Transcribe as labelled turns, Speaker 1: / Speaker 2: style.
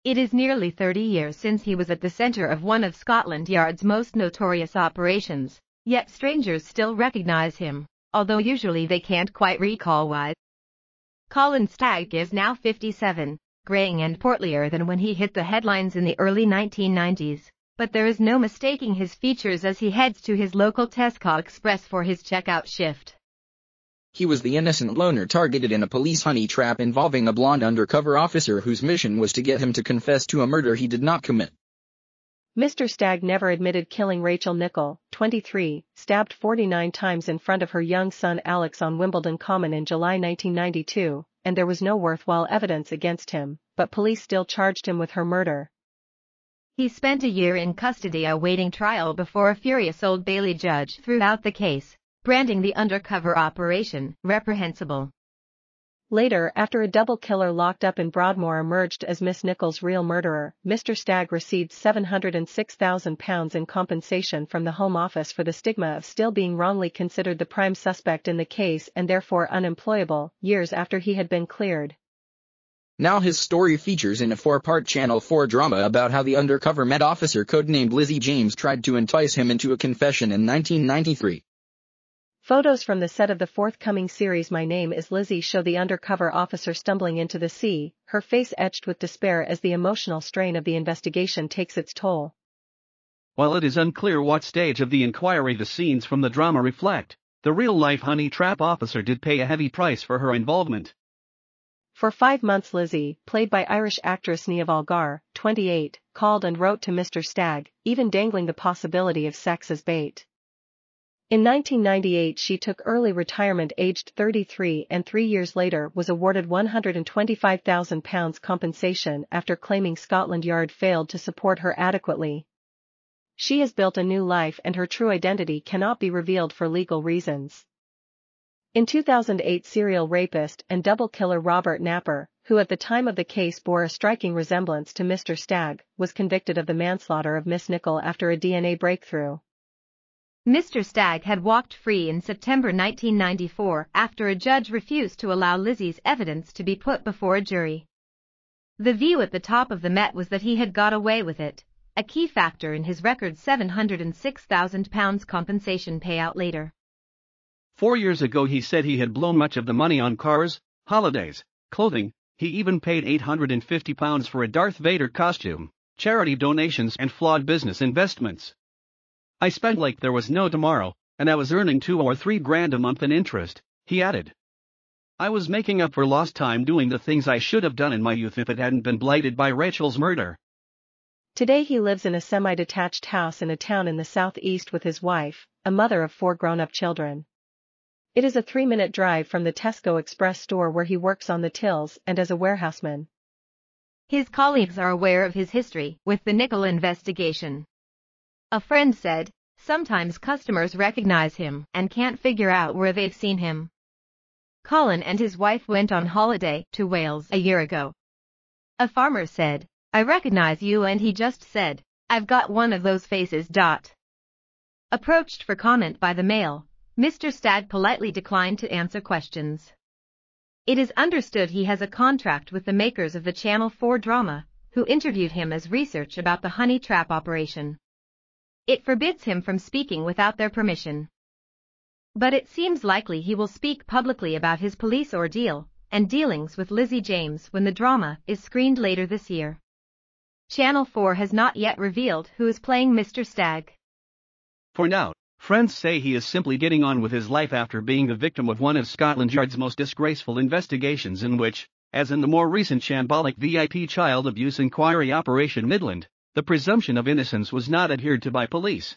Speaker 1: It is nearly 30 years since he was at the centre of one of Scotland Yard's most notorious operations, yet strangers still recognise him, although usually they can't quite recall why. Colin Stagg is now 57, greying and portlier than when he hit the headlines in the early 1990s, but there is no mistaking his features as he heads to his local Tesco Express for his checkout shift.
Speaker 2: He was the innocent loner targeted in a police honey trap involving a blonde undercover officer whose mission was to get him to confess to a murder he did not commit.
Speaker 3: Mr. Stagg never admitted killing Rachel Nickell, 23, stabbed 49 times in front of her young son Alex on Wimbledon Common in July 1992, and there was no worthwhile evidence against him, but police still charged him with her murder.
Speaker 1: He spent a year in custody awaiting trial before a furious Old Bailey judge threw out the case, branding the undercover operation reprehensible.
Speaker 3: Later, after a double killer locked up in Broadmoor emerged as Miss Nickell's real murderer, Mr. Stagg received £706,000 in compensation from the Home Office for the stigma of still being wrongly considered the prime suspect in the case and therefore unemployable, years after he had been cleared.
Speaker 2: Now his story features in a 4-part Channel 4 drama about how the undercover Met officer codenamed Lizzie James tried to entice him into a confession in 1993.
Speaker 3: Photos from the set of the forthcoming series My Name is Lizzie show the undercover officer stumbling into the sea, her face etched with despair as the emotional strain of the investigation takes its toll.
Speaker 4: While it is unclear what stage of the inquiry the scenes from the drama reflect, the real-life honey trap officer did pay a heavy price for her involvement.
Speaker 3: For 5 months Lizzie, played by Irish actress Niamh Algar, 28, called and wrote to Mr. Stagg, even dangling the possibility of sex as bait. In 1998 she took early retirement aged 33 and 3 years later was awarded £125,000 compensation after claiming Scotland Yard failed to support her adequately. She has built a new life and her true identity cannot be revealed for legal reasons. In 2008 serial rapist and double killer Robert Napper, who at the time of the case bore a striking resemblance to Mr. Stagg, was convicted of the manslaughter of Miss Nickell after a DNA breakthrough.
Speaker 1: Mr. Stagg had walked free in September 1994 after a judge refused to allow Lizzie's evidence to be put before a jury. The view at the top of the Met was that he had got away with it, a key factor in his record £706,000 compensation payout later.
Speaker 4: 4 years ago he said he had blown much of the money on cars, holidays, clothing. He even paid £850 for a Darth Vader costume, charity donations and flawed business investments. I spent like there was no tomorrow, and I was earning 2 or 3 grand a month in interest, he added. I was making up for lost time doing the things I should have done in my youth if it hadn't been blighted by Rachel's murder.
Speaker 3: Today he lives in a semi-detached house in a town in the southeast with his wife, a mother of 4 grown-up children. It is a 3-minute drive from the Tesco Express store where he works on the tills and as a warehouseman.
Speaker 1: His colleagues are aware of his history with the Nickell investigation. A friend said, sometimes customers recognize him and can't figure out where they've seen him. Colin and his wife went on holiday to Wales a year ago. A farmer said, I recognize you, and he just said, I've got one of those faces. Approached for comment by the Mail, Mr. Stagg politely declined to answer questions. It is understood he has a contract with the makers of the Channel 4 drama, who interviewed him as research about the honey trap operation. It forbids him from speaking without their permission. But it seems likely he will speak publicly about his police ordeal and dealings with Lizzie James when the drama is screened later this year. Channel 4 has not yet revealed who is playing Mr. Stagg.
Speaker 4: For now, friends say he is simply getting on with his life after being the victim of one of Scotland Yard's most disgraceful investigations in which, as in the more recent shambolic VIP child abuse inquiry Operation Midland, the presumption of innocence was not adhered to by police.